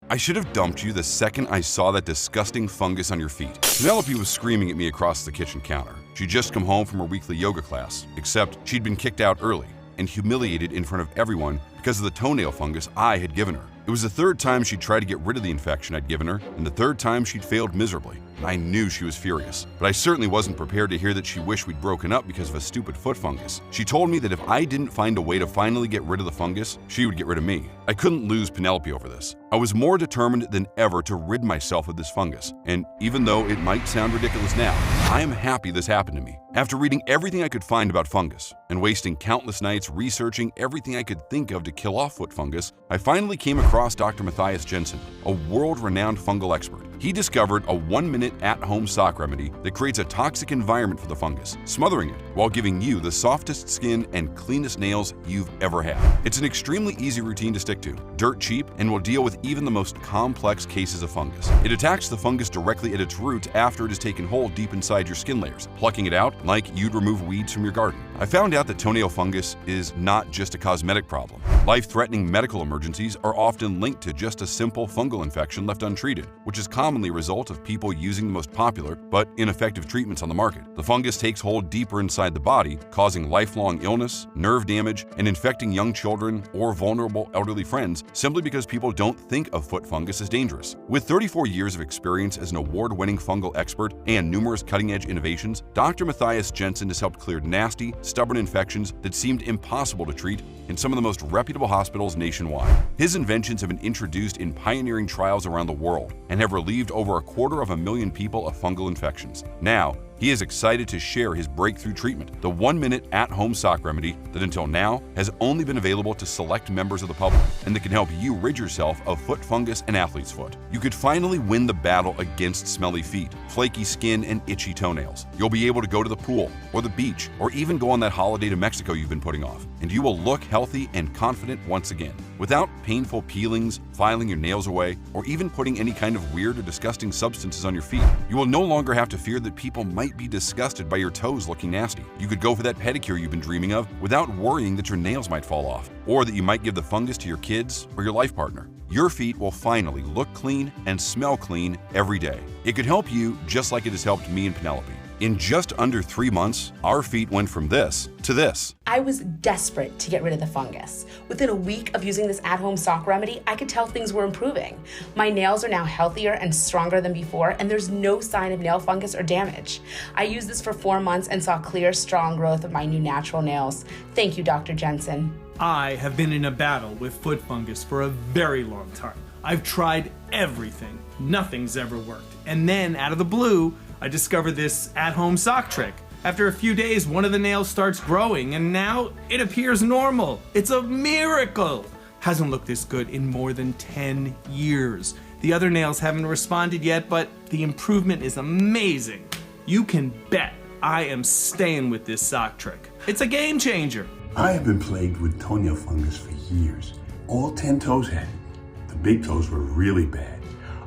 I should have dumped you the second I saw that disgusting fungus on your feet. Penelope was screaming at me across the kitchen counter. She'd just come home from her weekly yoga class, except she'd been kicked out early and humiliated in front of everyone because of the toenail fungus I had given her. It was the third time she'd tried to get rid of the infection I'd given her, and the third time she'd failed miserably. I knew she was furious, but I certainly wasn't prepared to hear that she wished we'd broken up because of a stupid foot fungus. She told me that if I didn't find a way to finally get rid of the fungus, she would get rid of me. I couldn't lose Penelope over this. I was more determined than ever to rid myself of this fungus, and even though it might sound ridiculous now, I am happy this happened to me. After reading everything I could find about fungus and wasting countless nights researching everything I could think of to kill off foot fungus, I finally came across Dr. Matthias Jensen, a world-renowned fungal expert. He discovered a 1-minute at-home sock remedy that creates a toxic environment for the fungus, smothering it while giving you the softest skin and cleanest nails you've ever had. It's an extremely easy routine to stick to, dirt cheap, and will deal with even the most complex cases of fungus. It attacks the fungus directly at its roots after it has taken hold deep inside your skin layers, plucking it out like you'd remove weeds from your garden. I found out that toenail fungus is not just a cosmetic problem. Life-threatening medical emergencies are often linked to just a simple fungal infection left untreated, which is commonly a result of people using the most popular but ineffective treatments on the market. The fungus takes hold deeper inside the body, causing lifelong illness, nerve damage, and infecting young children or vulnerable elderly friends simply because people don't think of foot fungus as dangerous. With 34 years of experience as an award-winning fungal expert and numerous cutting-edge innovations, Dr. Matthias Jensen has helped clear nasty, stubborn infections that seemed impossible to treat in some of the most reputable hospitals nationwide. His inventions have been introduced in pioneering trials around the world and have relieved over 250,000 people of fungal infections. Now, he is excited to share his breakthrough treatment, the 1-minute at-home sock remedy that until now has only been available to select members of the public and that can help you rid yourself of foot fungus and athlete's foot. You could finally win the battle against smelly feet, flaky skin, and itchy toenails. You'll be able to go to the pool or the beach or even go on that holiday to Mexico you've been putting off, and you will look healthy and confident once again. Without painful peelings, filing your nails away, or even putting any kind of weird or disgusting substances on your feet, you will no longer have to fear that people might be disgusted by your toes looking nasty. You could go for that pedicure you've been dreaming of without worrying that your nails might fall off, or that you might give the fungus to your kids or your life partner. Your feet will finally look clean and smell clean every day. It could help you just like it has helped me and Penelope. In just under 3 months, our feet went from this to this. I was desperate to get rid of the fungus. Within a week of using this at-home sock remedy, I could tell things were improving. My nails are now healthier and stronger than before, and there's no sign of nail fungus or damage. I used this for 4 months and saw clear, strong growth of my new natural nails. Thank you, Dr. Jensen. I have been in a battle with foot fungus for a very long time. I've tried everything. Nothing's ever worked. And then, out of the blue, I discovered this at-home sock trick. After a few days, one of the nails starts growing, and now it appears normal. It's a miracle! Hasn't looked this good in more than 10 years. The other nails haven't responded yet, but the improvement is amazing. You can bet I am staying with this sock trick. It's a game changer. I have been plagued with toenail fungus for years. All 10 toes had it. The big toes were really bad.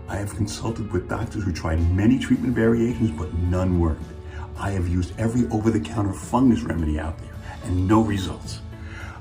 I have consulted with doctors who tried many treatment variations, but none worked. I have used every over-the-counter fungus remedy out there, and no results.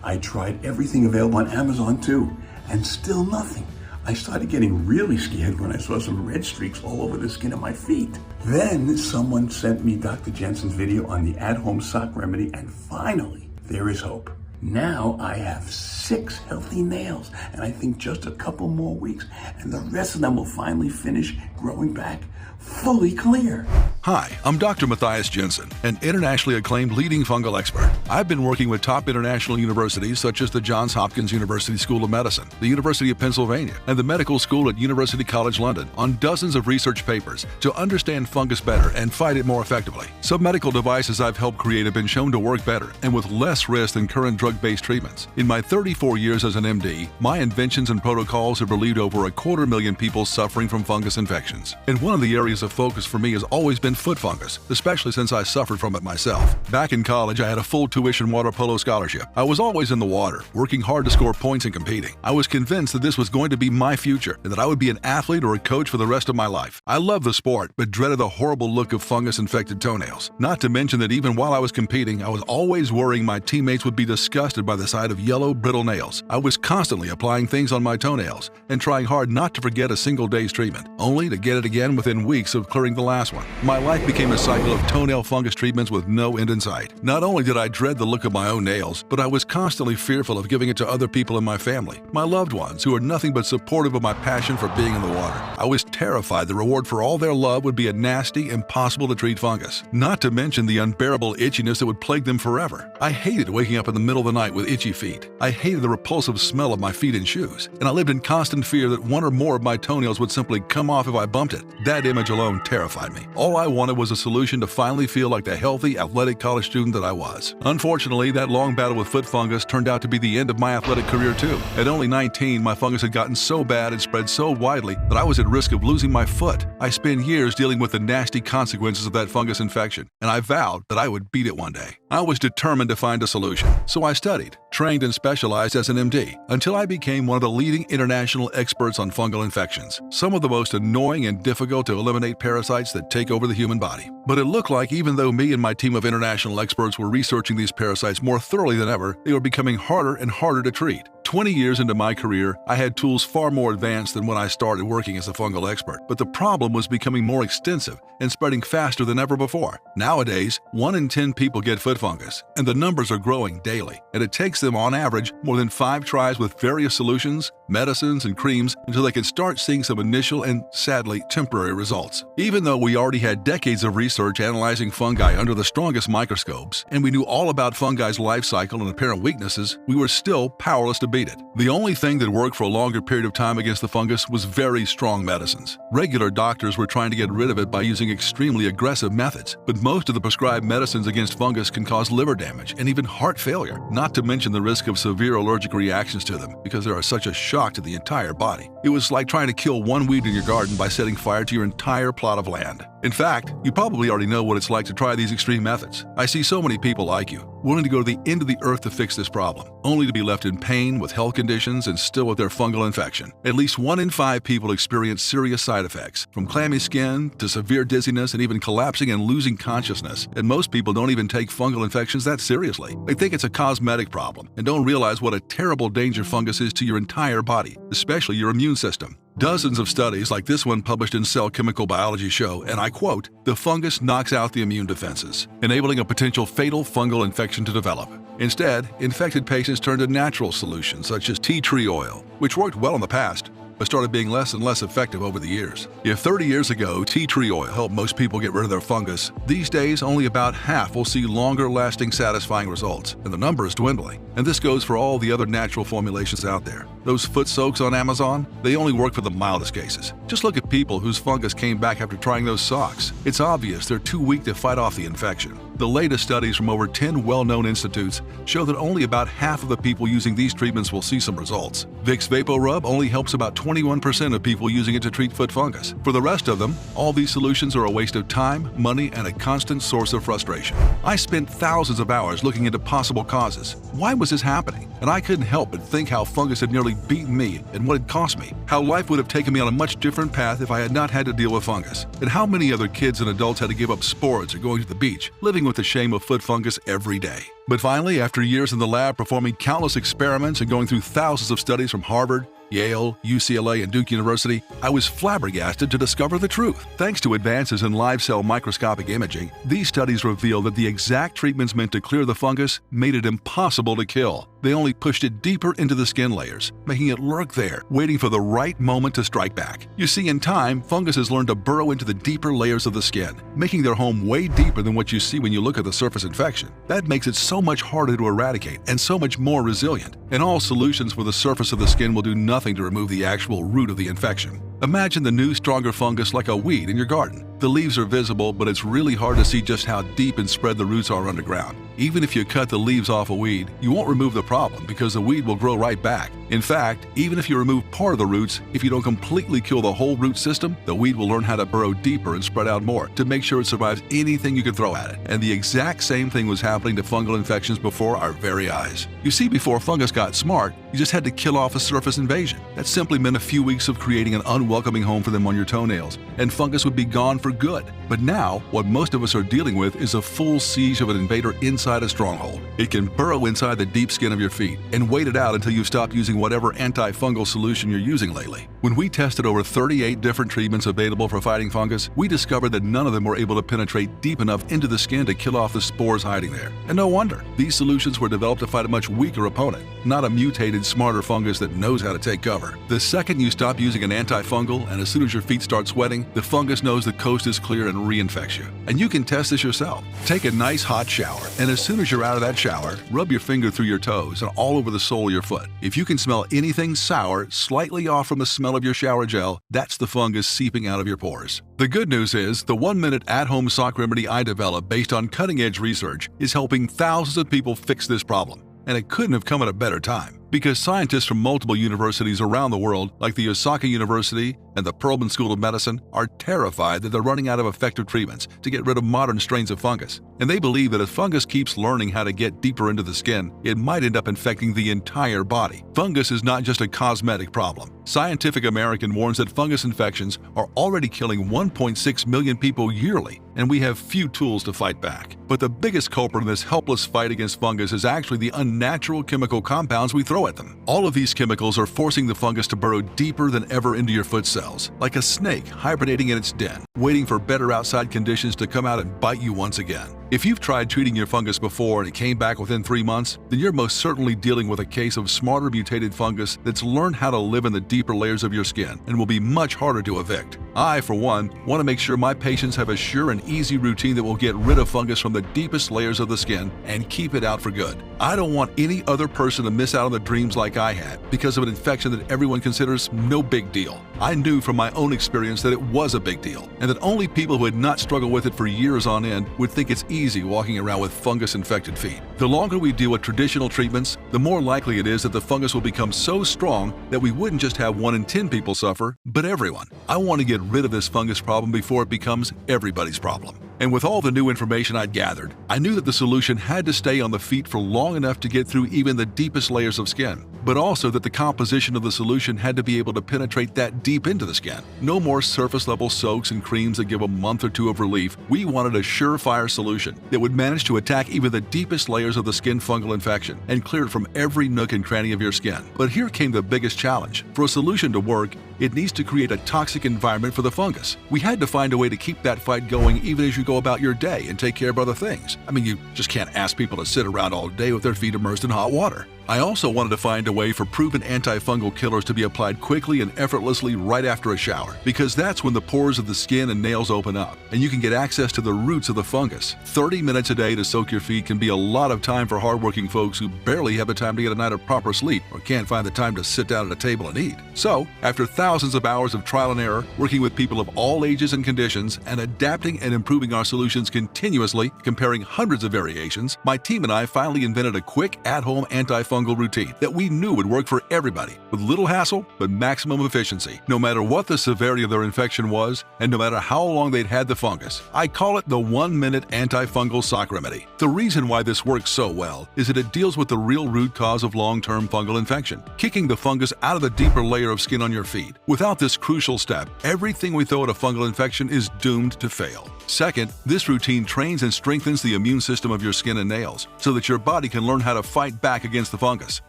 I tried everything available on Amazon too, and still nothing. I started getting really scared when I saw some red streaks all over the skin of my feet. Then someone sent me Dr. Jensen's video on the at-home sock remedy, and finally, there is hope. Now I have 6 healthy nails, and I think just a couple more weeks, and the rest of them will finally finish growing back fully clear. Hi, I'm Dr. Matthias Jensen, an internationally acclaimed leading fungal expert. I've been working with top international universities such as the Johns Hopkins University School of Medicine, the University of Pennsylvania, and the Medical School at University College London on dozens of research papers to understand fungus better and fight it more effectively. Some medical devices I've helped create have been shown to work better and with less risk than current drug-based treatments. In my 34 years as an MD, my inventions and protocols have relieved over 250,000 people suffering from fungus infections. And one of the areas of focus for me has always been foot fungus, especially since I suffered from it myself. Back in college, I had a full tuition water polo scholarship. I was always in the water, working hard to score points and competing. I was convinced that this was going to be my future and that I would be an athlete or a coach for the rest of my life. I loved the sport, but dreaded the horrible look of fungus-infected toenails. Not to mention that even while I was competing, I was always worrying my teammates would be disgusted disgusted by the sight of yellow, brittle nails. I was constantly applying things on my toenails and trying hard not to forget a single day's treatment, only to get it again within weeks of clearing the last one. My life became a cycle of toenail fungus treatments with no end in sight. Not only did I dread the look of my own nails, but I was constantly fearful of giving it to other people in my family, my loved ones, who are nothing but supportive of my passion for being in the water. I was terrified the reward for all their love would be a nasty, impossible-to-treat fungus, not to mention the unbearable itchiness that would plague them forever. I hated waking up in the middle of the night with itchy feet. I hated the repulsive smell of my feet in shoes, and I lived in constant fear that one or more of my toenails would simply come off if I bumped it. That image alone terrified me. All I wanted was a solution to finally feel like the healthy, athletic college student that I was. Unfortunately, that long battle with foot fungus turned out to be the end of my athletic career too. At only 19, my fungus had gotten so bad and spread so widely that I was at risk of losing my foot. I spent years dealing with the nasty consequences of that fungus infection, and I vowed that I would beat it one day. I was determined to find a solution, so I studied, trained, and specialized as an MD until I became one of the leading international experts on fungal infections, some of the most annoying and difficult to eliminate parasites that take over the human body. But it looked like even though me and my team of international experts were researching these parasites more thoroughly than ever, they were becoming harder and harder to treat. 20 years into my career, I had tools far more advanced than when I started working as a fungal expert, but the problem was becoming more extensive and spreading faster than ever before. Nowadays, 1 in 10 people get foot fungus, and the numbers are growing daily, and it takes them on average more than 5 tries with various solutions, medicines, and creams until they can start seeing some initial and, sadly, temporary results. Even though we already had decades of research analyzing fungi under the strongest microscopes, and we knew all about fungi's life cycle and apparent weaknesses, we were still powerless to beat it. The only thing that worked for a longer period of time against the fungus was very strong medicines. Regular doctors were trying to get rid of it by using extremely aggressive methods, but most of the prescribed medicines against fungus can cause liver damage and even heart failure, not to mention the risk of severe allergic reactions to them because they are such a shock to the entire body. It was like trying to kill one weed in your garden by setting fire to your entire plot of land. In fact, you probably already know what it's like to try these extreme methods. I see so many people like you, willing to go to the end of the earth to fix this problem, only to be left in pain with health conditions and still with their fungal infection. At least 1 in 5 people experience serious side effects, from clammy skin to severe dizziness and even collapsing and losing consciousness. And most people don't even take fungal infections that seriously. They think it's a cosmetic problem and don't realize what a terrible danger fungus is to your entire body, especially your immune system. Dozens of studies like this one published in Cell Chemical Biology show, and I quote, "The fungus knocks out the immune defenses, enabling a potential fatal fungal infection to develop. Instead, infected patients turn to natural solutions such as tea tree oil, which worked well in the past, but started being less and less effective over the years. If 30 years ago tea tree oil helped most people get rid of their fungus, these days only about half will see longer-lasting satisfying results, and the number is dwindling. And this goes for all the other natural formulations out there. Those foot soaks on Amazon, they only work for the mildest cases. Just look at people whose fungus came back after trying those socks. It's obvious they're too weak to fight off the infection. The latest studies from over 10 well-known institutes show that only about half of the people using these treatments will see some results. Vicks VapoRub only helps about 21% of people using it to treat foot fungus. For the rest of them, all these solutions are a waste of time, money, and a constant source of frustration. I spent thousands of hours looking into possible causes. Why was this happening? And I couldn't help but think how fungus had nearly beaten me and what it cost me. How life would have taken me on a much different path if I had not had to deal with fungus. And how many other kids and adults had to give up sports or going to the beach, living with the shame of foot fungus every day. But finally, after years in the lab performing countless experiments and going through thousands of studies from Harvard, Yale, UCLA, and Duke University, I was flabbergasted to discover the truth. Thanks to advances in live cell microscopic imaging, these studies revealed that the exact treatments meant to clear the fungus made it impossible to kill. They only pushed it deeper into the skin layers, making it lurk there, waiting for the right moment to strike back. You see, in time, fungus has learned to burrow into the deeper layers of the skin, making their home way deeper than what you see when you look at the surface infection. That makes it so much harder to eradicate and so much more resilient. And all solutions for the surface of the skin will do nothing to remove the actual root of the infection. Imagine the new, stronger fungus like a weed in your garden. The leaves are visible, but it's really hard to see just how deep and spread the roots are underground. Even if you cut the leaves off a weed, you won't remove the problem because the weed will grow right back. In fact, even if you remove part of the roots, if you don't completely kill the whole root system, the weed will learn how to burrow deeper and spread out more to make sure it survives anything you can throw at it. And the exact same thing was happening to fungal infections before our very eyes. You see, before fungus got smart, you just had to kill off a surface invasion. That simply meant a few weeks of creating an unwelcoming home for them on your toenails, and fungus would be gone for for good. But now, what most of us are dealing with is a full siege of an invader inside a stronghold. It can burrow inside the deep skin of your feet and wait it out until you stop using whatever antifungal solution you're using lately. When we tested over 38 different treatments available for fighting fungus, we discovered that none of them were able to penetrate deep enough into the skin to kill off the spores hiding there. And no wonder. These solutions were developed to fight a much weaker opponent, not a mutated, smarter fungus that knows how to take cover. The second you stop using an antifungal and as soon as your feet start sweating, the fungus knows the coast is clear and reinfects you. And you can test this yourself. Take a nice hot shower, and as soon as you're out of that shower, rub your finger through your toes and all over the sole of your foot. If you can smell anything sour, slightly off from the smell of your shower gel, that's the fungus seeping out of your pores. The good news is, the 1-minute at-home sock remedy I developed based on cutting-edge research is helping thousands of people fix this problem. And it couldn't have come at a better time, because scientists from multiple universities around the world, like the Osaka University and the Perelman School of Medicine, are terrified that they're running out of effective treatments to get rid of modern strains of fungus. And they believe that if fungus keeps learning how to get deeper into the skin, it might end up infecting the entire body. Fungus is not just a cosmetic problem. Scientific American warns that fungus infections are already killing 1.6 million people yearly, and we have few tools to fight back. But the biggest culprit in this helpless fight against fungus is actually the unnatural chemical compounds we throw at them. All of these chemicals are forcing the fungus to burrow deeper than ever into your foot cells, like a snake hibernating in its den, waiting for better outside conditions to come out and bite you once again. If you've tried treating your fungus before and it came back within 3 months, then you're most certainly dealing with a case of smarter mutated fungus that's learned how to live in the deeper layers of your skin and will be much harder to evict. I, for one, want to make sure my patients have a sure and easy routine that will get rid of fungus from the deepest layers of the skin and keep it out for good. I don't want any other person to miss out on the dreams like I had because of an infection that everyone considers no big deal. I knew from my own experience that it was a big deal, and that only people who had not struggled with it for years on end would think it's easy walking around with fungus-infected feet. The longer we deal with traditional treatments, the more likely it is that the fungus will become so strong that we wouldn't just have 1 in 10 people suffer, but everyone. I want to get rid of this fungus problem before it becomes everybody's problem. And with all the new information I'd gathered, I knew that the solution had to stay on the feet for long enough to get through even the deepest layers of skin, but also that the composition of the solution had to be able to penetrate that deep into the skin. No more surface-level soaks and creams that give a month or 2 of relief. We wanted a surefire solution that would manage to attack even the deepest layers of the skin fungal infection and clear it from every nook and cranny of your skin. But here came the biggest challenge. For a solution to work, it needs to create a toxic environment for the fungus. We had to find a way to keep that fight going even as you go about your day and take care of other things. I mean, you just can't ask people to sit around all day with their feet immersed in hot water. I also wanted to find a way for proven antifungal killers to be applied quickly and effortlessly right after a shower, because that's when the pores of the skin and nails open up, and you can get access to the roots of the fungus. 30 minutes a day to soak your feet can be a lot of time for hardworking folks who barely have the time to get a night of proper sleep or can't find the time to sit down at a table and eat. So, after thousands of hours of trial and error, working with people of all ages and conditions, and adapting and improving our solutions continuously, comparing hundreds of variations, my team and I finally invented a quick, at-home antifungal routine that we knew would work for everybody with little hassle but maximum efficiency, no matter what the severity of their infection was and no matter how long they'd had the fungus. I call it the 1-minute antifungal sock remedy. The reason why this works so well is that it deals with the real root cause of long-term fungal infection, kicking the fungus out of the deeper layer of skin on your feet. Without this crucial step, everything we throw at a fungal infection is doomed to fail. Second, this routine trains and strengthens the immune system of your skin and nails so that your body can learn how to fight back against the fungus.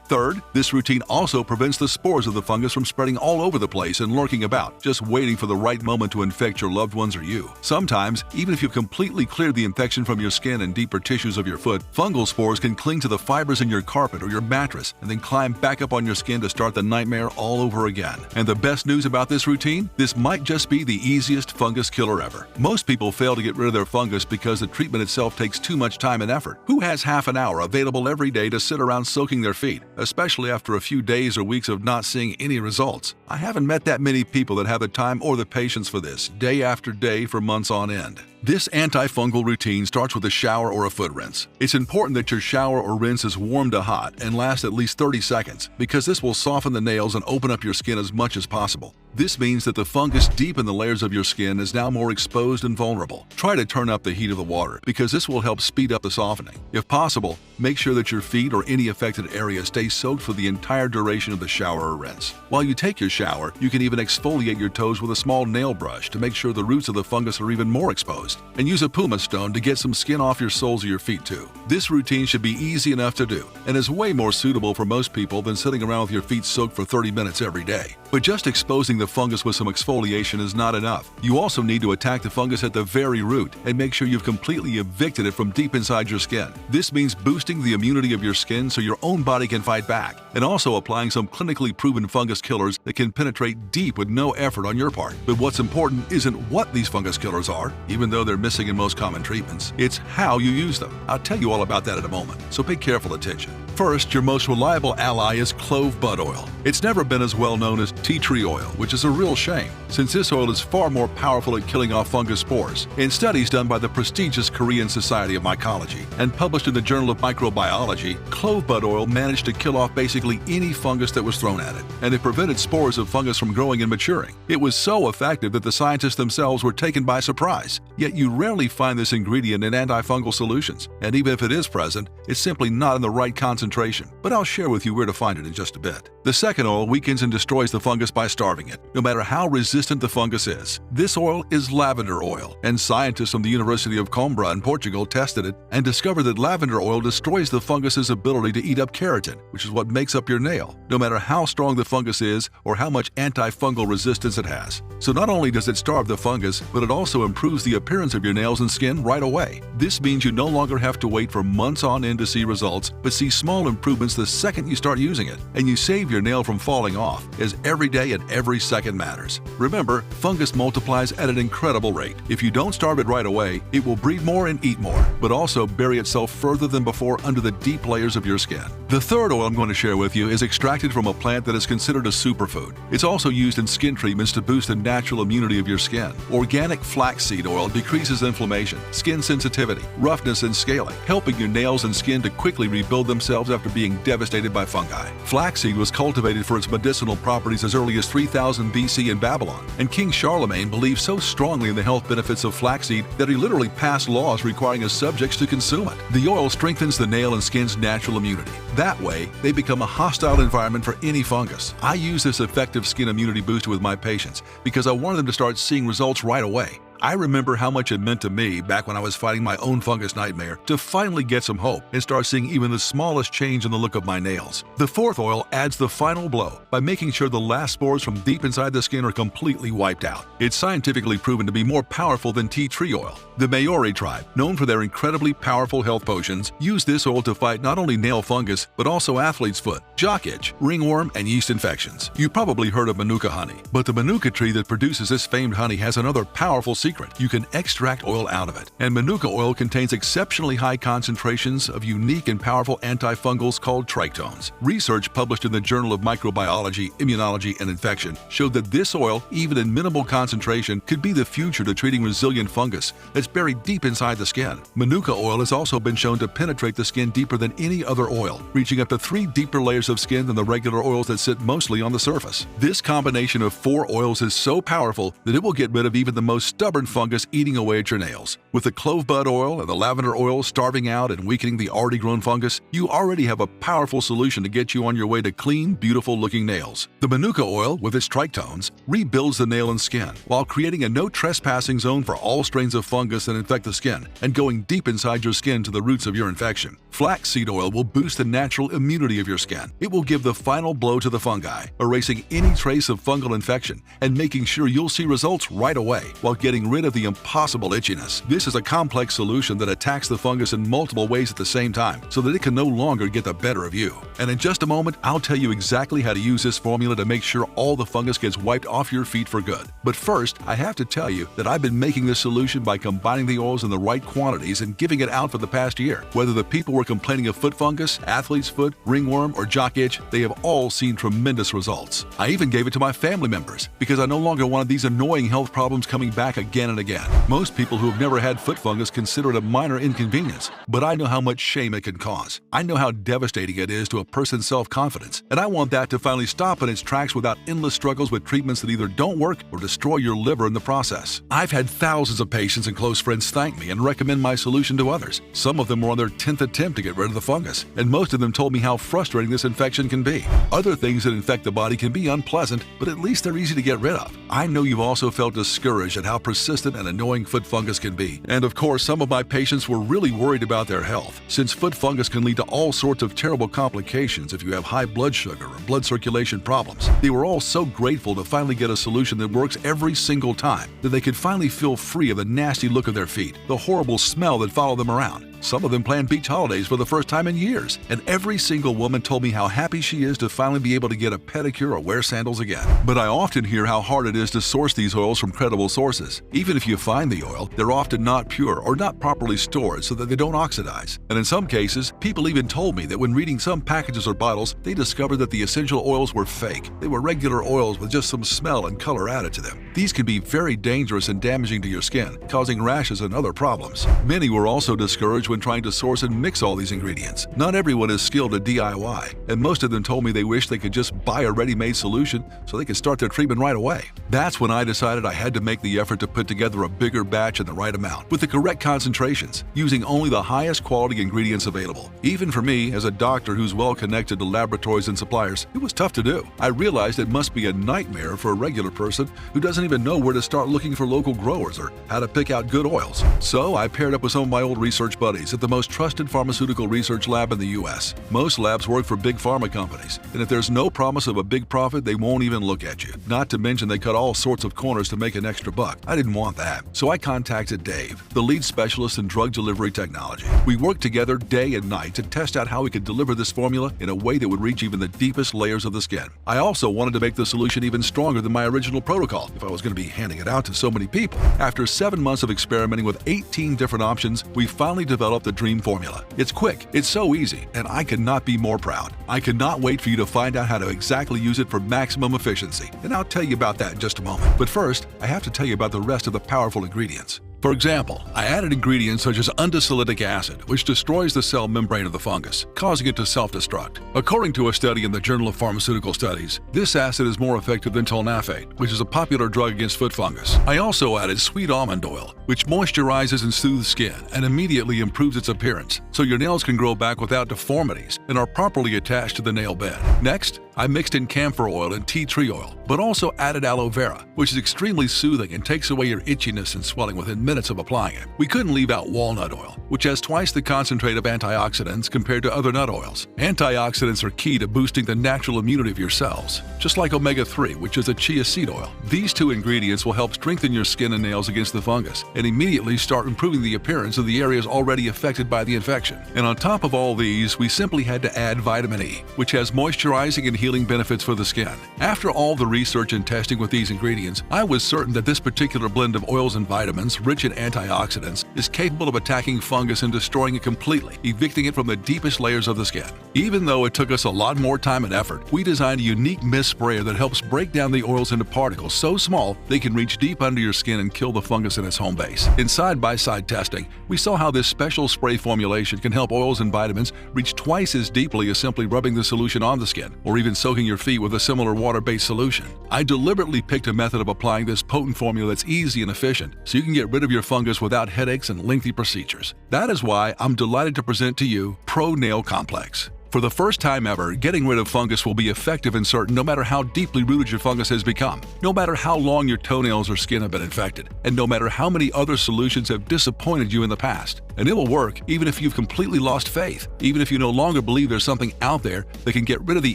Third, this routine also prevents the spores of the fungus from spreading all over the place and lurking about, just waiting for the right moment to infect your loved ones or you. Sometimes, even if you've completely cleared the infection from your skin and deeper tissues of your foot, fungal spores can cling to the fibers in your carpet or your mattress and then climb back up on your skin to start the nightmare all over again. And the best news about this routine? This might just be the easiest fungus killer ever. Most people fail to get rid of their fungus because the treatment itself takes too much time and effort. Who has half an hour available every day to sit around soaking their feet, especially after a few days or weeks of not seeing any results? I haven't met that many people that have the time or the patience for this, day after day for months on end. This antifungal routine starts with a shower or a foot rinse. It's important that your shower or rinse is warm to hot and lasts at least 30 seconds because this will soften the nails and open up your skin as much as possible. This means that the fungus deep in the layers of your skin is now more exposed and vulnerable. Try to turn up the heat of the water because this will help speed up the softening. If possible, Make sure that your feet or any affected area stay soaked for the entire duration of the shower or rinse. While you take your shower, you can even exfoliate your toes with a small nail brush to make sure the roots of the fungus are even more exposed. And use a pumice stone to get some skin off your soles of your feet too. This routine should be easy enough to do and is way more suitable for most people than sitting around with your feet soaked for 30 minutes every day. But just exposing the fungus with some exfoliation is not enough. You also need to attack the fungus at the very root and make sure you've completely evicted it from deep inside your skin. This means boosting the immunity of your skin so your own body can fight back, and also applying some clinically proven fungus killers that can penetrate deep with no effort on your part. But what's important isn't what these fungus killers are, even though they're missing in most common treatments. It's how you use them. I'll tell you all about that in a moment, so pay careful attention. First, your most reliable ally is clove bud oil. It's never been as well known as tea tree oil, which is a real shame, since this oil is far more powerful at killing off fungus spores. In studies done by the prestigious Korean Society of Mycology and published in the Journal of Microbiology, clove bud oil managed to kill off basically any fungus that was thrown at it, and it prevented spores of fungus from growing and maturing. It was so effective that the scientists themselves were taken by surprise. Yet you rarely find this ingredient in antifungal solutions, and even if it is present, it's simply not in the right concentration. But I'll share with you where to find it in just a bit. The second oil weakens and destroys the fungus by starving it, no matter how resistant the fungus is. This oil is lavender oil, and scientists from the University of Coimbra in Portugal tested it and discovered that lavender oil destroys the fungus's ability to eat up keratin, which is what makes up your nail, no matter how strong the fungus is or how much antifungal resistance it has. So not only does it starve the fungus, but it also improves the appearance of your nails and skin right away. This means you no longer have to wait for months on end to see results, but see small improvements the second you start using it, and you save your nail from falling off, as every day and every second matters. Remember, fungus multiplies at an incredible rate. If you don't starve it right away, it will breed more and eat more, but also bury itself further than before under the deep layers of your skin. The third oil I'm going to share with you is extracted from a plant that is considered a superfood. It's also used in skin treatments to boost the natural immunity of your skin. Organic flaxseed oil decreases inflammation, skin sensitivity, roughness, and scaling, helping your nails and skin to quickly rebuild themselves after being devastated by fungi. Flaxseed was cultivated for its medicinal properties as early as 3000 BC in Babylon, and King Charlemagne believed so strongly in the health benefits of flaxseed that he literally passed laws requiring his subjects to consume it. The oil strengthens the nail and skin's natural immunity. That way, they become a hostile environment for any fungus. I use this effective skin immunity booster with my patients because I wanted them to start seeing results right away. I remember how much it meant to me back when I was fighting my own fungus nightmare to finally get some hope and start seeing even the smallest change in the look of my nails. The fourth oil adds the final blow by making sure the last spores from deep inside the skin are completely wiped out. It's scientifically proven to be more powerful than tea tree oil. The Maori tribe, known for their incredibly powerful health potions, use this oil to fight not only nail fungus, but also athlete's foot, jock itch, ringworm, and yeast infections. You probably heard of manuka honey, but the manuka tree that produces this famed honey has another powerful secret. You can extract oil out of it, and manuka oil contains exceptionally high concentrations of unique and powerful antifungals called trichomes. Research published in the Journal of Microbiology, Immunology, and Infection showed that this oil, even in minimal concentration, could be the future to treating resilient fungus that's buried deep inside the skin. Manuka oil has also been shown to penetrate the skin deeper than any other oil, reaching up to 3 deeper layers of skin than the regular oils that sit mostly on the surface. This combination of 4 oils is so powerful that it will get rid of even the most stubborn fungus eating away at your nails. With the clove bud oil and the lavender oil starving out and weakening the already grown fungus, you already have a powerful solution to get you on your way to clean, beautiful looking nails. The manuka oil, with its trichomes, rebuilds the nail and skin while creating a no trespassing zone for all strains of fungus that infect the skin and going deep inside your skin to the roots of your infection. Flaxseed oil will boost the natural immunity of your skin. It will give the final blow to the fungi, erasing any trace of fungal infection and making sure you'll see results right away while getting rid of the impossible itchiness. This is a complex solution that attacks the fungus in multiple ways at the same time so that it can no longer get the better of you. And in just a moment, I'll tell you exactly how to use this formula to make sure all the fungus gets wiped off your feet for good. But first, I have to tell you that I've been making this solution by combining the oils in the right quantities and giving it out for the past year. Whether the people were complaining of foot fungus, athlete's foot, ringworm, or jock itch, they have all seen tremendous results. I even gave it to my family members because I no longer wanted these annoying health problems coming back again again and again. Most people who have never had foot fungus consider it a minor inconvenience, but I know how much shame it can cause. I know how devastating it is to a person's self-confidence, and I want that to finally stop in its tracks without endless struggles with treatments that either don't work or destroy your liver in the process. I've had thousands of patients and close friends thank me and recommend my solution to others. Some of them were on their 10th attempt to get rid of the fungus, and most of them told me how frustrating this infection can be. Other things that infect the body can be unpleasant, but at least they're easy to get rid of. I know you've also felt discouraged at how persistent and annoying foot fungus can be. And of course, some of my patients were really worried about their health, since foot fungus can lead to all sorts of terrible complications if you have high blood sugar or blood circulation problems. They were all so grateful to finally get a solution that works every single time, that they could finally feel free of the nasty look of their feet, the horrible smell that followed them around. Some of them planned beach holidays for the first time in years, and every single woman told me how happy she is to finally be able to get a pedicure or wear sandals again. But I often hear how hard it is to source these oils from credible sources. Even if you find the oil, they're often not pure or not properly stored so that they don't oxidize. And in some cases, people even told me that when reading some packages or bottles, they discovered that the essential oils were fake. They were regular oils with just some smell and color added to them. These can be very dangerous and damaging to your skin, causing rashes and other problems. Many were also discouraged when trying to source and mix all these ingredients. Not everyone is skilled at DIY, and most of them told me they wish they could just buy a ready-made solution so they could start their treatment right away. That's when I decided I had to make the effort to put together a bigger batch in the right amount, with the correct concentrations, using only the highest quality ingredients available. Even for me, as a doctor who's well connected to laboratories and suppliers, it was tough to do. I realized it must be a nightmare for a regular person who doesn't even know where to start looking for local growers or how to pick out good oils. So I paired up with some of my old research buddies at the most trusted pharmaceutical research lab in the U.S. Most labs work for big pharma companies, and if there's no promise of a big profit, they won't even look at you. Not to mention they cut all sorts of corners to make an extra buck. I didn't want that. So I contacted Dave, the lead specialist in drug delivery technology. We worked together day and night to test out how we could deliver this formula in a way that would reach even the deepest layers of the skin. I also wanted to make the solution even stronger than my original protocol if I was going to be handing it out to so many people. After 7 months of experimenting with 18 different options, we finally developed the dream formula. It's quick, it's so easy, and I could not be more proud. I cannot wait for you to find out how to exactly use it for maximum efficiency, and I'll tell you about that in just a moment. But first, I have to tell you about the rest of the powerful ingredients. For example, I added ingredients such as undecyllitic acid, which destroys the cell membrane of the fungus, causing it to self-destruct. According to a study in the Journal of Pharmaceutical Studies, this acid is more effective than tolnafate, which is a popular drug against foot fungus. I also added sweet almond oil, which moisturizes and soothes skin and immediately improves its appearance, so your nails can grow back without deformities and are properly attached to the nail bed. Next, I mixed in camphor oil and tea tree oil, but also added aloe vera, which is extremely soothing and takes away your itchiness and swelling within minutes of applying it. We couldn't leave out walnut oil, which has twice the concentrate of antioxidants compared to other nut oils. Antioxidants are key to boosting the natural immunity of your cells, just like omega-3, which is a chia seed oil. These two ingredients will help strengthen your skin and nails against the fungus and immediately start improving the appearance of the areas already affected by the infection. And on top of all these, we simply had to add vitamin E, which has moisturizing and healing benefits for the skin. After all the research and testing with these ingredients, I was certain that this particular blend of oils and vitamins, rich in antioxidants, is capable of attacking fungus and destroying it completely, evicting it from the deepest layers of the skin. Even though it took us a lot more time and effort, we designed a unique mist sprayer that helps break down the oils into particles so small they can reach deep under your skin and kill the fungus in its home base. In side-by-side testing, we saw how this special spray formulation can help oils and vitamins reach twice as deeply as simply rubbing the solution on the skin, or even soaking your feet with a similar water-based solution. I deliberately picked a method of applying this potent formula that's easy and efficient, so you can get rid of your fungus without headaches and lengthy procedures. That is why I'm delighted to present to you ProNail Complex. For the first time ever, getting rid of fungus will be effective and certain no matter how deeply rooted your fungus has become, no matter how long your toenails or skin have been infected, and no matter how many other solutions have disappointed you in the past. And it will work even if you've completely lost faith, even if you no longer believe there's something out there that can get rid of the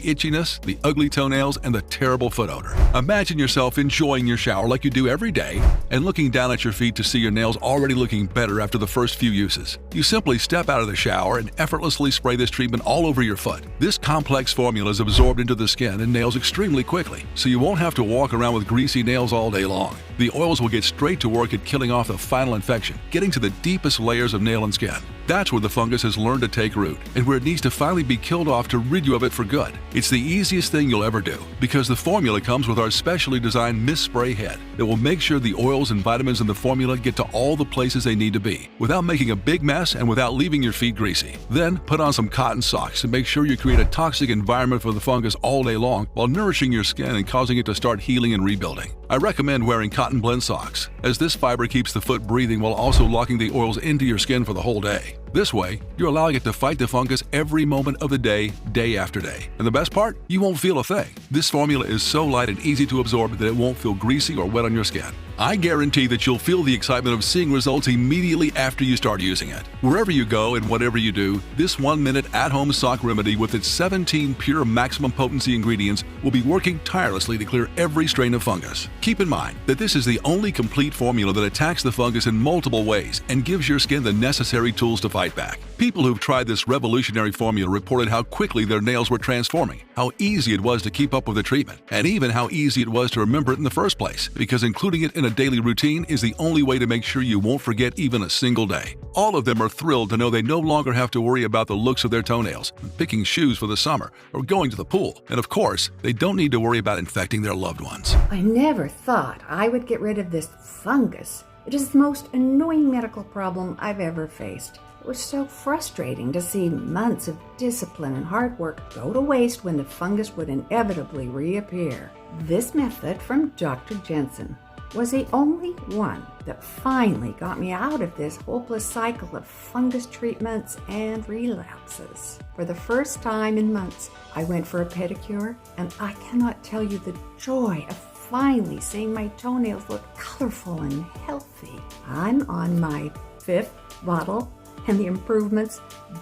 itchiness, the ugly toenails, and the terrible foot odor. Imagine yourself enjoying your shower like you do every day and looking down at your feet to see your nails already looking better after the first few uses. You simply step out of the shower and effortlessly spray this treatment all over your foot. This complex formula is absorbed into the skin and nails extremely quickly, so you won't have to walk around with greasy nails all day long. The oils will get straight to work at killing off the final infection, getting to the deepest layers of nail and skin. That's where the fungus has learned to take root, and where it needs to finally be killed off to rid you of it for good. It's the easiest thing you'll ever do, because the formula comes with our specially designed mist spray head that will make sure the oils and vitamins in the formula get to all the places they need to be, without making a big mess and without leaving your feet greasy. Then put on some cotton socks and make sure you create a toxic environment for the fungus all day long while nourishing your skin and causing it to start healing and rebuilding. I recommend wearing cotton blend socks, as this fiber keeps the foot breathing while also locking the oils into your skin for the whole day. This way, you're allowing it to fight the fungus every moment of the day, day after day. And the best part? You won't feel a thing. This formula is so light and easy to absorb that it won't feel greasy or wet on your skin. I guarantee that you'll feel the excitement of seeing results immediately after you start using it. Wherever you go and whatever you do, this 1-minute at-home sock remedy with its 17 pure maximum potency ingredients will be working tirelessly to clear every strain of fungus. Keep in mind that this is the only complete formula that attacks the fungus in multiple ways and gives your skin the necessary tools to fight back. People who've tried this revolutionary formula reported how quickly their nails were transforming, how easy it was to keep up with the treatment, and even how easy it was to remember it in the first place, because including it in a daily routine is the only way to make sure you won't forget even a single day. All of them are thrilled to know they no longer have to worry about the looks of their toenails, picking shoes for the summer, or going to the pool. And of course, they don't need to worry about infecting their loved ones. I never thought I would get rid of this fungus. It is the most annoying medical problem I've ever faced. It was so frustrating to see months of discipline and hard work go to waste when the fungus would inevitably reappear. This method from Dr. Jensen was the only one that finally got me out of this hopeless cycle of fungus treatments and relapses. For the first time in months, I went for a pedicure, and I cannot tell you the joy of finally seeing my toenails look colorful and healthy. I'm on my 5th bottle, and the improvements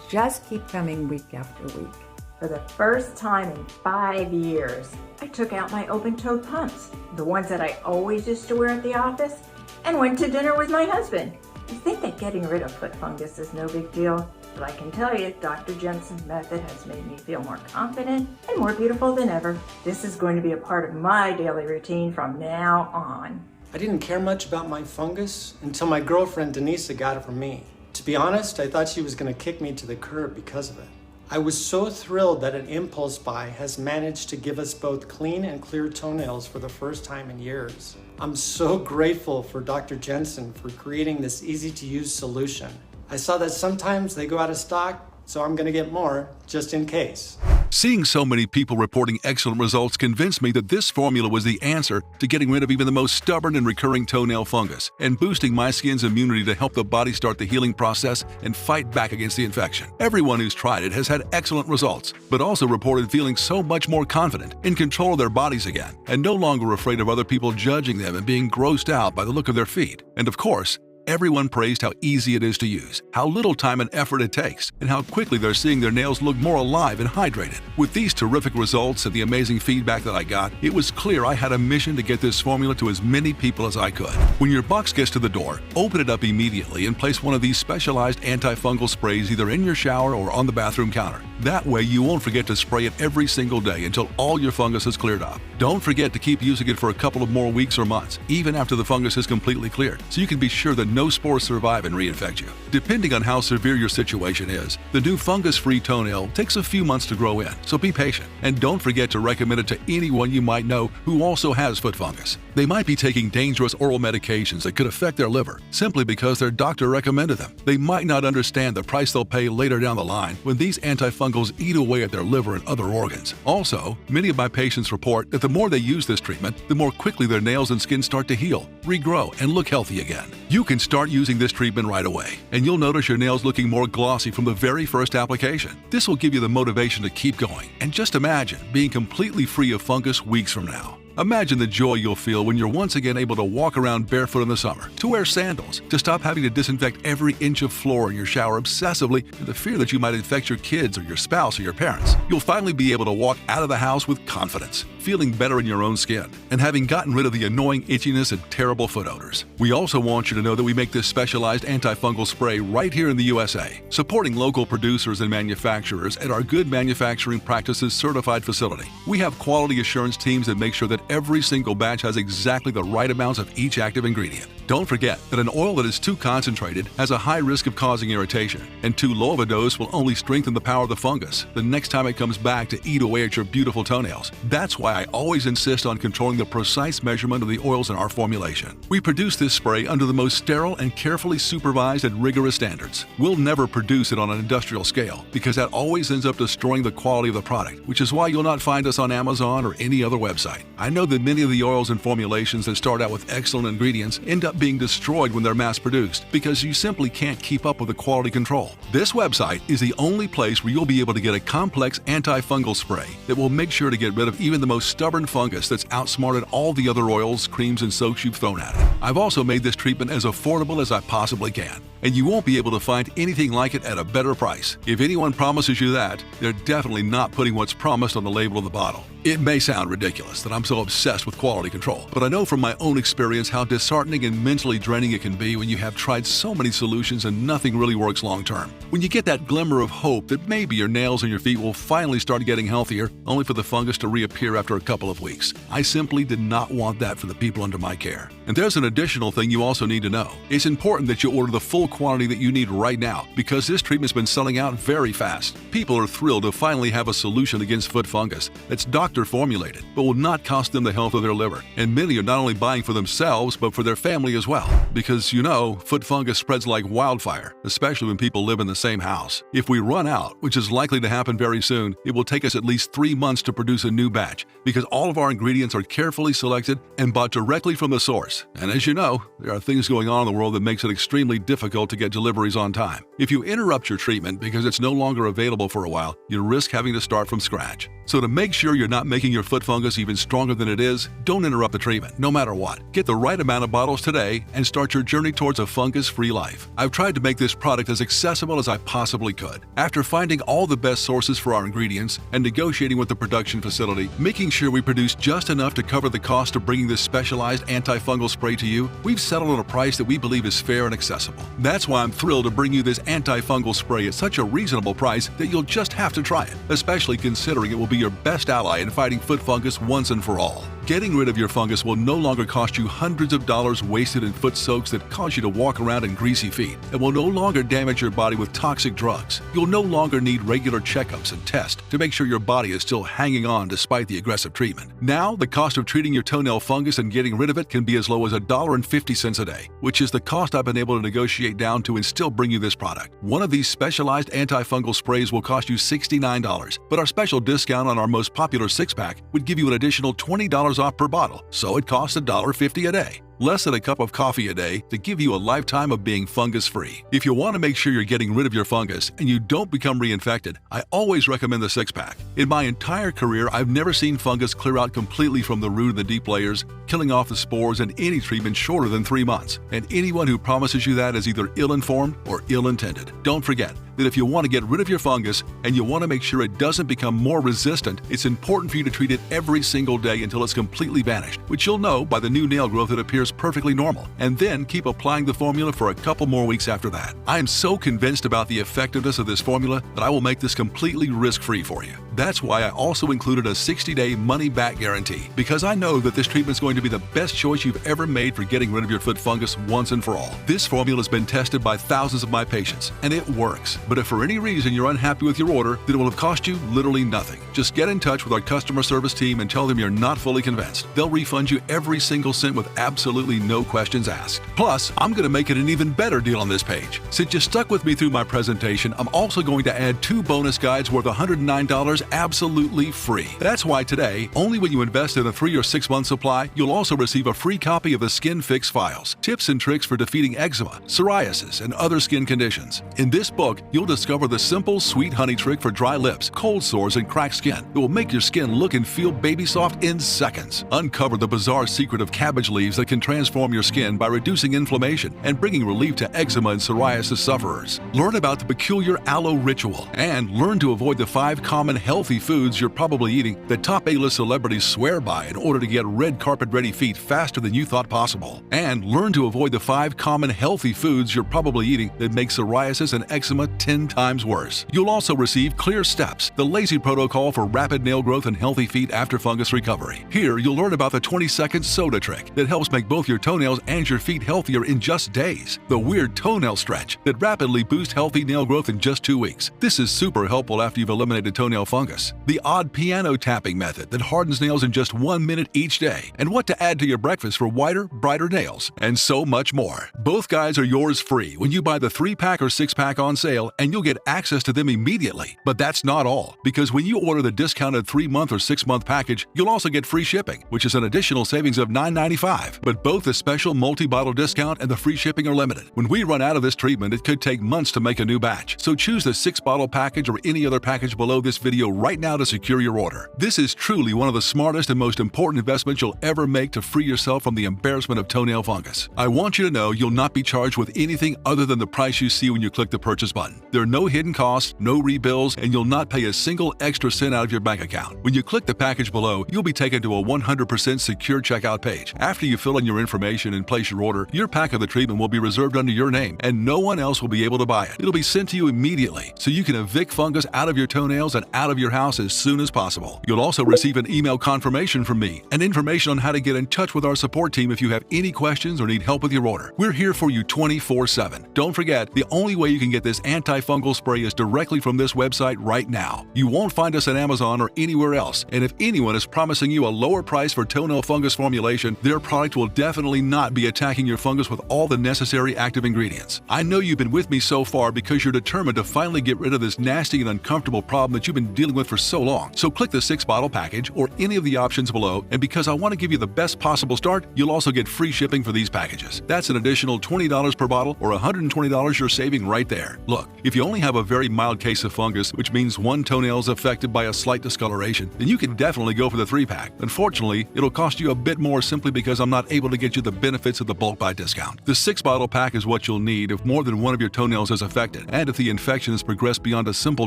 just keep coming week after week. For the first time in 5 years, I took out my open-toed pumps, the ones that I always used to wear at the office, and went to dinner with my husband. You think that getting rid of foot fungus is no big deal, but I can tell you Dr. Jensen's method has made me feel more confident and more beautiful than ever. This is going to be a part of my daily routine from now on. I didn't care much about my fungus until my girlfriend Denisa got it from me. To be honest, I thought she was going to kick me to the curb because of it. I was so thrilled that an impulse buy has managed to give us both clean and clear toenails for the first time in years. I'm so grateful for Dr. Jensen for creating this easy-to-use solution. I saw that sometimes they go out of stock, so I'm going to get more just in case. Seeing so many people reporting excellent results convinced me that this formula was the answer to getting rid of even the most stubborn and recurring toenail fungus and boosting my skin's immunity to help the body start the healing process and fight back against the infection. Everyone who's tried it has had excellent results, but also reported feeling so much more confident, in control of their bodies again, and no longer afraid of other people judging them and being grossed out by the look of their feet. And of course, everyone praised how easy it is to use, how little time and effort it takes, and how quickly they're seeing their nails look more alive and hydrated. With these terrific results and the amazing feedback that I got, it was clear I had a mission to get this formula to as many people as I could. When your box gets to the door, open it up immediately and place one of these specialized antifungal sprays either in your shower or on the bathroom counter. That way you won't forget to spray it every single day until all your fungus is cleared up. Don't forget to keep using it for a couple of more weeks or months, even after the fungus is completely cleared, so you can be sure that no spores survive and reinfect you. Depending on how severe your situation is, the new fungus-free toenail takes a few months to grow in, so be patient. And don't forget to recommend it to anyone you might know who also has foot fungus. They might be taking dangerous oral medications that could affect their liver simply because their doctor recommended them. They might not understand the price they'll pay later down the line when these antifungals eat away at their liver and other organs. Also, many of my patients report that the more they use this treatment, the more quickly their nails and skin start to heal, regrow, and look healthy again. You can start using this treatment right away, and you'll notice your nails looking more glossy from the very first application. This will give you the motivation to keep going. And just imagine being completely free of fungus weeks from now. Imagine the joy you'll feel when you're once again able to walk around barefoot in the summer, to wear sandals, to stop having to disinfect every inch of floor in your shower obsessively in the fear that you might infect your kids or your spouse or your parents. You'll finally be able to walk out of the house with confidence, feeling better in your own skin, and having gotten rid of the annoying itchiness and terrible foot odors. We also want you to know that we make this specialized antifungal spray right here in the USA, supporting local producers and manufacturers at our Good Manufacturing Practices certified facility. We have quality assurance teams that make sure that every single batch has exactly the right amounts of each active ingredient. Don't forget that an oil that is too concentrated has a high risk of causing irritation, and too low of a dose will only strengthen the power of the fungus the next time it comes back to eat away at your beautiful toenails. That's why I always insist on controlling the precise measurement of the oils in our formulation. We produce this spray under the most sterile and carefully supervised and rigorous standards. We'll never produce it on an industrial scale because that always ends up destroying the quality of the product, which is why you'll not find us on Amazon or any other website. I know that many of the oils and formulations that start out with excellent ingredients end up being destroyed when they're mass-produced because you simply can't keep up with the quality control. This website is the only place where you'll be able to get a complex antifungal spray that will make sure to get rid of even the most stubborn fungus that's outsmarted all the other oils, creams, and soaps you've thrown at it. I've also made this treatment as affordable as I possibly can, and you won't be able to find anything like it at a better price. If anyone promises you that, they're definitely not putting what's promised on the label of the bottle. It may sound ridiculous that I'm so obsessed with quality control, but I know from my own experience how disheartening and mentally draining it can be when you have tried so many solutions and nothing really works long term. When you get that glimmer of hope that maybe your nails and your feet will finally start getting healthier, only for the fungus to reappear after a couple of weeks. I simply did not want that for the people under my care. And there's an additional thing you also need to know. It's important that you order the full quantity that you need right now because this treatment's been selling out very fast. People are thrilled to finally have a solution against foot fungus that's doctor formulated, but will not cost them the health of their liver. And many are not only buying for themselves, but for their family as well. Because foot fungus spreads like wildfire, especially when people live in the same house. If we run out, which is likely to happen very soon, it will take us at least 3 months to produce a new batch because all of our ingredients are carefully selected and bought directly from the source. And as you know, there are things going on in the world that makes it extremely difficult to get deliveries on time. If you interrupt your treatment because it's no longer available for a while, you risk having to start from scratch. So to make sure you're not making your foot fungus even stronger than it is, don't interrupt the treatment, no matter what. Get the right amount of bottles today and start your journey towards a fungus-free life. I've tried to make this product as accessible as I possibly could. After finding all the best sources for our ingredients and negotiating with the production facility, making sure we produce just enough to cover the cost of bringing this specialized antifungal spray to you, we've settled on a price that we believe is fair and accessible. That's why I'm thrilled to bring you this antifungal spray at such a reasonable price that you'll just have to try it, especially considering it will be your best ally in fighting foot fungus once and for all. Getting rid of your fungus will no longer cost you hundreds of dollars wasted in foot soaks that cause you to walk around in greasy feet, and will no longer damage your body with toxic drugs. You'll no longer need regular checkups and tests to make sure your body is still hanging on despite the aggressive treatment. Now, the cost of treating your toenail fungus and getting rid of it can be as low as $1.50 a day, which is the cost I've been able to negotiate down to and still bring you this product. One of these specialized antifungal sprays will cost you $69, but our special discount on our most popular 6-pack would give you an additional $20 off per bottle, so it costs $1.50 a day. Less than a cup of coffee a day to give you a lifetime of being fungus-free. If you want to make sure you're getting rid of your fungus and you don't become reinfected, I always recommend the 6-pack. In my entire career, I've never seen fungus clear out completely from the root and the deep layers, killing off the spores in any treatment shorter than 3 months. And anyone who promises you that is either ill-informed or ill-intended. Don't forget that if you want to get rid of your fungus and you want to make sure it doesn't become more resistant, it's important for you to treat it every single day until it's completely vanished, which you'll know by the new nail growth that appears perfectly normal, and then keep applying the formula for a couple more weeks after that. I am so convinced about the effectiveness of this formula that I will make this completely risk-free for you. That's why I also included a 60-day money-back guarantee, because I know that this treatment is going to be the best choice you've ever made for getting rid of your foot fungus once and for all. This formula has been tested by thousands of my patients, and it works. But if for any reason you're unhappy with your order, then it will have cost you literally nothing. Just get in touch with our customer service team and tell them you're not fully convinced. They'll refund you every single cent with absolutely no questions asked. Plus, I'm going to make it an even better deal on this page. Since you stuck with me through my presentation, I'm also going to add 2 bonus guides worth $109 absolutely free. That's why today, only when you invest in a 3 or 6 month supply, you'll also receive a free copy of the Skin Fix Files, tips and tricks for defeating eczema, psoriasis, and other skin conditions. In this book, you'll discover the simple, sweet honey trick for dry lips, cold sores, and cracked skin that will make your skin look and feel baby soft in seconds. Uncover the bizarre secret of cabbage leaves that can transform your skin by reducing inflammation and bringing relief to eczema and psoriasis sufferers. Learn about the peculiar aloe ritual and learn to avoid the 5 common health healthy foods you're probably eating that top A-list celebrities swear by in order to get red carpet-ready feet faster than you thought possible. And learn to avoid the 5 common healthy foods you're probably eating that make psoriasis and eczema 10 times worse. You'll also receive Clear Steps, the lazy protocol for rapid nail growth and healthy feet after fungus recovery. Here, you'll learn about the 20-second soda trick that helps make both your toenails and your feet healthier in just days. The weird toenail stretch that rapidly boosts healthy nail growth in just 2 weeks. This is super helpful after you've eliminated toenail fungus. The odd piano tapping method that hardens nails in just 1 minute each day. And what to add to your breakfast for whiter, brighter nails. And so much more. Both guides are yours free when you buy the 3-pack or 6-pack on sale, and you'll get access to them immediately. But that's not all, because when you order the discounted 3-month or 6-month package, you'll also get free shipping, which is an additional savings of $9.95. But both the special multi-bottle discount and the free shipping are limited. When we run out of this treatment, it could take months to make a new batch. So choose the 6-bottle package or any other package below this video right now to secure your order. This is truly one of the smartest and most important investments you'll ever make to free yourself from the embarrassment of toenail fungus. I want you to know you'll not be charged with anything other than the price you see when you click the purchase button. There are no hidden costs, no rebills, and you'll not pay a single extra cent out of your bank account. When you click the package below, you'll be taken to a 100% secure checkout page. After you fill in your information and place your order, your pack of the treatment will be reserved under your name, and no one else will be able to buy it. It'll be sent to you immediately, so you can evict fungus out of your toenails and out of your house as soon as possible. You'll also receive an email confirmation from me and information on how to get in touch with our support team if you have any questions or need help with your order. We're here for you 24/7. Don't forget, the only way you can get this antifungal spray is directly from this website right now. You won't find us on Amazon or anywhere else, and if anyone is promising you a lower price for toenail fungus formulation, their product will definitely not be attacking your fungus with all the necessary active ingredients. I know you've been with me so far because you're determined to finally get rid of this nasty and uncomfortable problem that you've been dealing with for so long. So click the 6-bottle package or any of the options below, and because I want to give you the best possible start, you'll also get free shipping for these packages. That's an additional $20 per bottle or $120 you're saving right there. Look, if you only have a very mild case of fungus, which means one toenail is affected by a slight discoloration, then you can definitely go for the 3-pack. Unfortunately, it'll cost you a bit more simply because I'm not able to get you the benefits of the bulk buy discount. The 6-bottle pack is what you'll need if more than one of your toenails is affected, and if the infection has progressed beyond a simple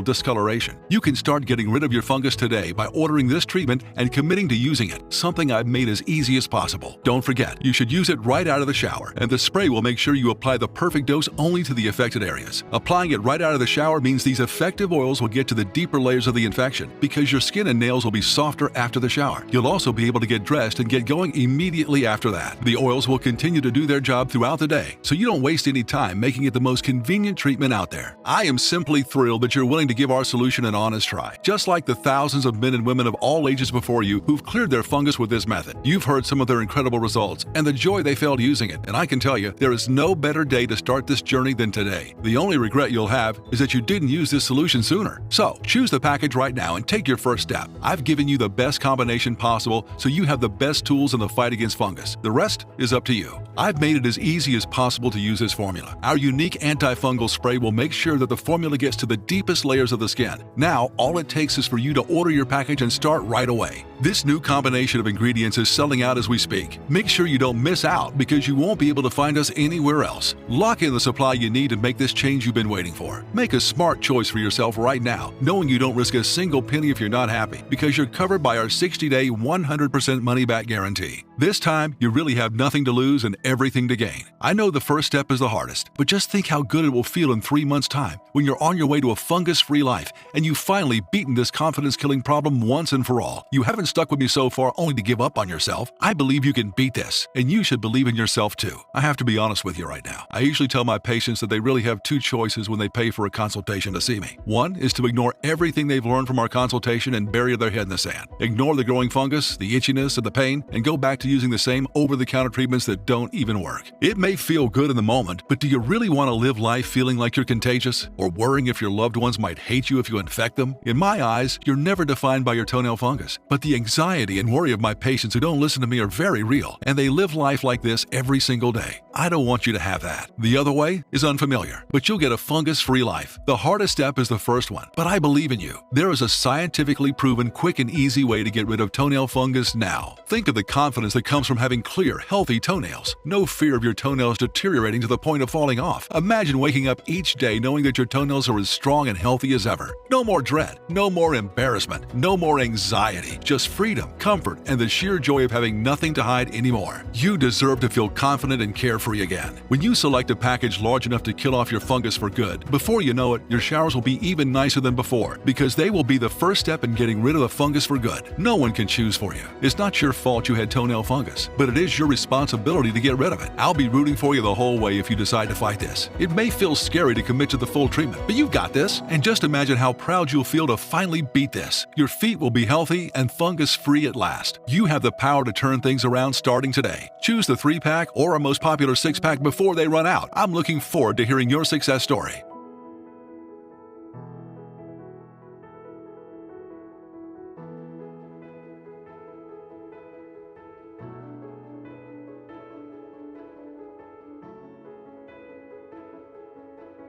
discoloration. You can start getting rid of your fungus today by ordering this treatment and committing to using it, something I've made as easy as possible. Don't forget, you should use it right out of the shower, and the spray will make sure you apply the perfect dose only to the affected areas. Applying it right out of the shower means these effective oils will get to the deeper layers of the infection because your skin and nails will be softer after the shower. You'll also be able to get dressed and get going immediately after that. The oils will continue to do their job throughout the day, so you don't waste any time, making it the most convenient treatment out there. I am simply thrilled that you're willing to give our solution an honest try. Just like the thousands of men and women of all ages before you who've cleared their fungus with this method. You've heard some of their incredible results and the joy they felt using it, and I can tell you, there is no better day to start this journey than today. The only regret you'll have is that you didn't use this solution sooner. So, choose the package right now and take your first step. I've given you the best combination possible so you have the best tools in the fight against fungus. The rest is up to you. I've made it as easy as possible to use this formula. Our unique antifungal spray will make sure that the formula gets to the deepest layers of the skin. Now, all it takes is for you to order your package and start right away. This new combination of ingredients is selling out as we speak. Make sure you don't miss out because you won't be able to find us anywhere else. Lock in the supply you need to make this change you've been waiting for. Make a smart choice for yourself right now, knowing you don't risk a single penny if you're not happy because you're covered by our 60-day, 100% money-back guarantee. This time, you really have nothing to lose and everything to gain. I know the first step is the hardest, but just think how good it will feel in 3 months' time when you're on your way to a fungus-free life and you've finally beaten this confidence-killing problem once and for all. You haven't stuck with me so far only to give up on yourself. I believe you can beat this, and you should believe in yourself too. I have to be honest with you right now. I usually tell my patients that they really have 2 choices when they pay for a consultation to see me. One is to ignore everything they've learned from our consultation and bury their head in the sand. Ignore the growing fungus, the itchiness, and the pain, and go back to using the same over-the-counter treatments that don't even work. It may feel good in the moment, but do you really want to live life feeling like you're contagious? Or worrying if your loved ones might hate you if you infect them? In my eyes, you're never defined by your toenail fungus. But the anxiety and worry of my patients who don't listen to me are very real, and they live life like this every single day. I don't want you to have that. The other way is unfamiliar, but you'll get a fungus-free life. The hardest step is the first one, but I believe in you. There is a scientifically proven, quick and easy way to get rid of toenail fungus now. Think of the confidence that comes from having clear, healthy toenails. No fear of your toenails deteriorating to the point of falling off. Imagine waking up each day knowing that your toenails are as strong and healthy as ever. No more dread, no No more embarrassment, no more anxiety, just freedom, comfort, and the sheer joy of having nothing to hide anymore. You deserve to feel confident and carefree again. When you select a package large enough to kill off your fungus for good, before you know it, your showers will be even nicer than before, because they will be the first step in getting rid of the fungus for good. No one can choose for you. It's not your fault you had toenail fungus, but it is your responsibility to get rid of it. I'll be rooting for you the whole way if you decide to fight this. It may feel scary to commit to the full treatment, but you've got this. And just imagine how proud you'll feel to finally beat this. Your feet will be healthy and fungus-free at last. You have the power to turn things around starting today. Choose the 3-pack or our most popular 6-pack before they run out. I'm looking forward to hearing your success story.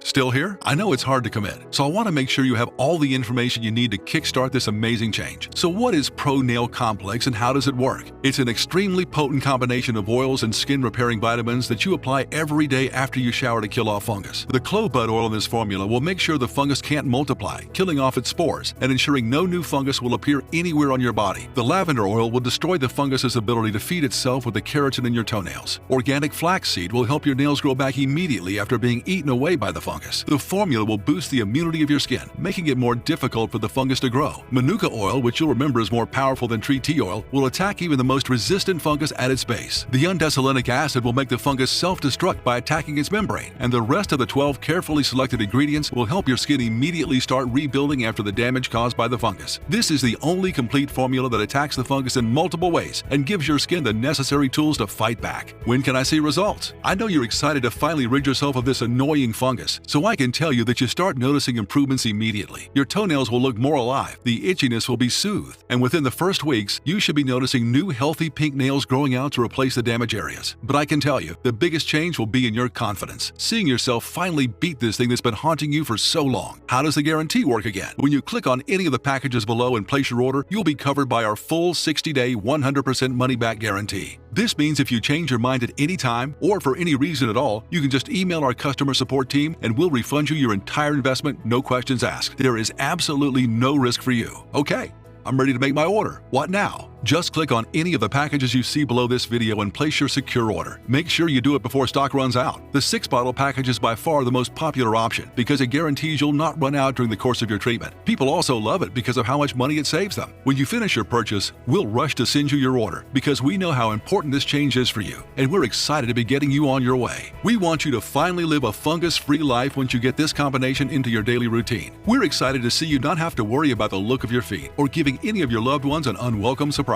Still here? I know it's hard to commit, so I want to make sure you have all the information you need to kickstart this amazing change. So what is ProNail Complex and how does it work? It's an extremely potent combination of oils and skin repairing vitamins that you apply every day after you shower to kill off fungus. The clove bud oil in this formula will make sure the fungus can't multiply, killing off its spores and ensuring no new fungus will appear anywhere on your body. The lavender oil will destroy the fungus's ability to feed itself with the keratin in your toenails. Organic flaxseed will help your nails grow back immediately after being eaten away by the fungus. The formula will boost the immunity of your skin, making it more difficult for the fungus to grow. Manuka oil, which you'll remember is more powerful than tree tea oil, will attack even the most resistant fungus at its base. The undesolinic acid will make the fungus self-destruct by attacking its membrane, and the rest of the 12 carefully selected ingredients will help your skin immediately start rebuilding after the damage caused by the fungus. This is the only complete formula that attacks the fungus in multiple ways and gives your skin the necessary tools to fight back. When can I see results? I know you're excited to finally rid yourself of this annoying fungus, so I can tell you that you start noticing improvements immediately. Your toenails will look more alive, the itchiness will be soothed, and within the first weeks, you should be noticing new healthy pink nails growing out to replace the damaged areas. But I can tell you, the biggest change will be in your confidence, seeing yourself finally beat this thing that's been haunting you for so long. How does the guarantee work again? When you click on any of the packages below and place your order, you'll be covered by our full 60-day, 100% money-back guarantee. This means if you change your mind at any time, or for any reason at all, you can just email our customer support team and we'll refund you your entire investment, no questions asked. There is absolutely no risk for you. Okay, I'm ready to make my order. What now? Just click on any of the packages you see below this video and place your secure order. Make sure you do it before stock runs out. The 6-bottle package is by far the most popular option because it guarantees you'll not run out during the course of your treatment. People also love it because of how much money it saves them. When you finish your purchase, we'll rush to send you your order because we know how important this change is for you, and we're excited to be getting you on your way. We want you to finally live a fungus-free life once you get this combination into your daily routine. We're excited to see you not have to worry about the look of your feet or giving any of your loved ones an unwelcome surprise.